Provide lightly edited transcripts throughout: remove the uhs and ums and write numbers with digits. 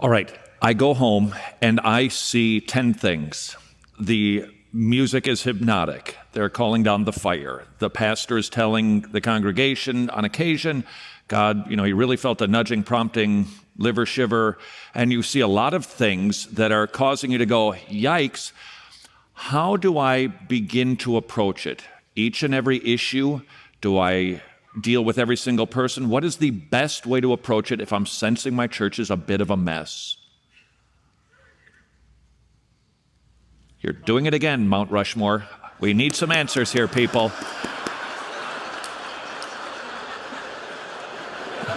All right, I go home and I see 10 things. The music is hypnotic. They're calling down the fire. The pastor is telling the congregation on occasion, God, he really felt a nudging, prompting, liver shiver. And you see a lot of things that are causing you to go, yikes. How do I begin to approach it? Each and every issue? Do I deal with every single person? What is the best way to approach it if I'm sensing my church is a bit of a mess? You're doing it again, Mount Rushmore. We need some answers here, people.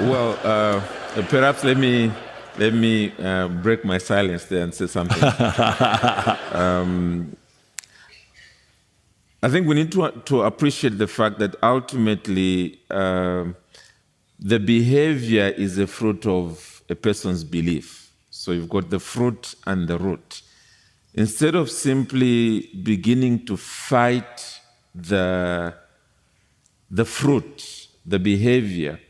Well, perhaps let me break my silence there and say something. I think we need to appreciate the fact that ultimately the behavior is a fruit of a person's belief. So you've got the fruit and the root. Instead of simply beginning to fight the fruit, the behavior,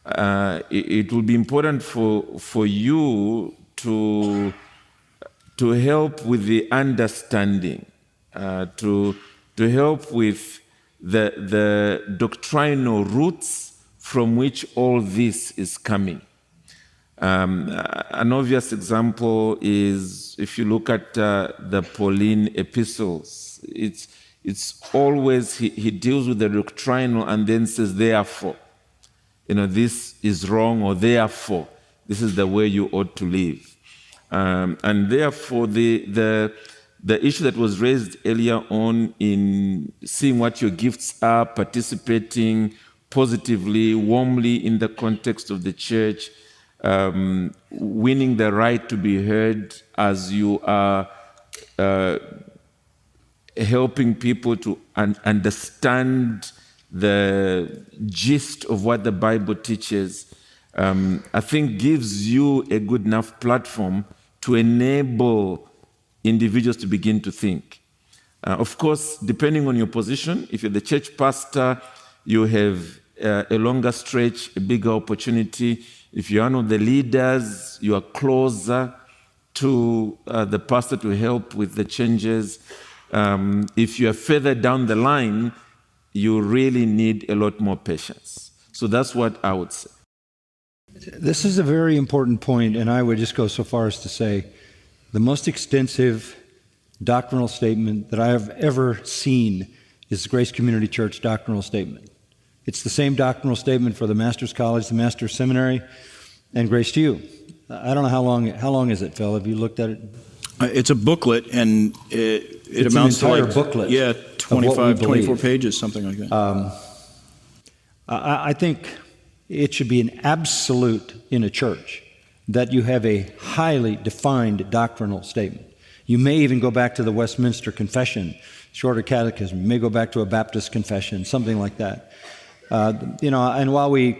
it will be important for you to help with the understanding, to help with the doctrinal roots from which all this is coming. An obvious example is if you look at the Pauline epistles, it's always he deals with the doctrinal and then says, therefore, this is wrong, or therefore, this is the way you ought to live. And therefore, the issue that was raised earlier on in seeing what your gifts are, participating positively, warmly in the context of the church, winning the right to be heard as you are helping people to understand the gist of what the Bible teaches, I think gives you a good enough platform to enable individuals to begin to think. Of course, depending on your position, if you're the church pastor, you have a longer stretch, a bigger opportunity. If you're one of the leaders, you are closer to the pastor to help with the changes. If you are further down the line, you really need a lot more patience. So that's what I would say. This is a very important point, and I would just go so far as to say the most extensive doctrinal statement that I have ever seen is the Grace Community Church doctrinal statement. It's the same doctrinal statement for the Master's College, the Master's Seminary, and Grace to You. I don't know how long is it, Phil? Have you looked at it? It's a booklet, and it amounts to like booklet. Yeah, 25, 24 pages, something like that. I think it should be an absolute in a church that you have a highly defined doctrinal statement. You may even go back to the Westminster Confession, Shorter Catechism. You may go back to a Baptist confession, something like that. And while we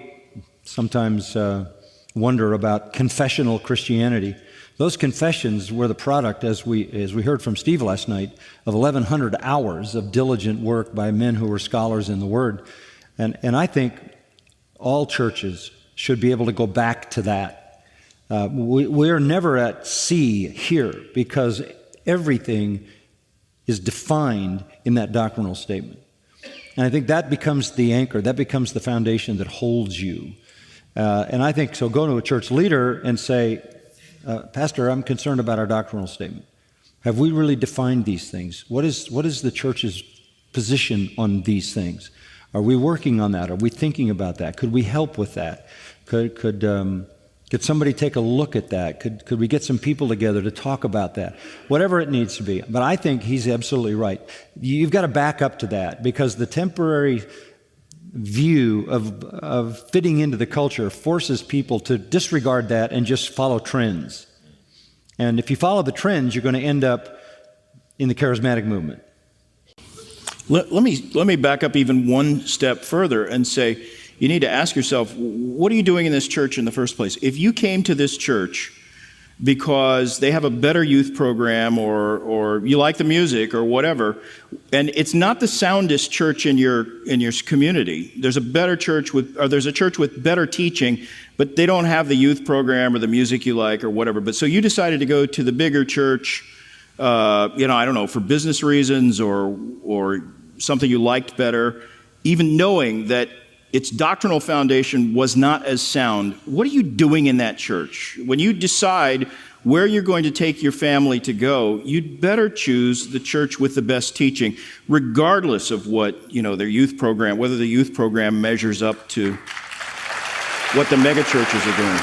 sometimes wonder about confessional Christianity, those confessions were the product, as we heard from Steve last night, of 1,100 hours of diligent work by men who were scholars in the Word. And I think all churches should be able to go back to that. We're never at sea here because everything is defined in that doctrinal statement. And I think that becomes the anchor, that becomes the foundation that holds you. And I think, so go to a church leader and say, Pastor, I'm concerned about our doctrinal statement. Have we really defined these things? What is the church's position on these things? Are we working on that? Are we thinking about that? Could we help with that? Could somebody take a look at that? Could we get some people together to talk about that? Whatever it needs to be. But I think he's absolutely right. You've got to back up to that, because the temporary view of fitting into the culture forces people to disregard that and just follow trends. And if you follow the trends, you're going to end up in the charismatic movement. Let me back up even one step further and say, you need to ask yourself, what are you doing in this church in the first place? If you came to this church because they have a better youth program, or you like the music or whatever, and it's not the soundest church in your community. There's a better church there's a church with better teaching, but they don't have the youth program or the music you like or whatever. But so you decided to go to the bigger church, I don't know, for business reasons or something you liked better, even knowing that its doctrinal foundation was not as sound. What are you doing in that church? When you decide where you're going to take your family to go, you'd better choose the church with the best teaching, regardless of what, their youth program, whether the youth program measures up to what the mega churches are doing.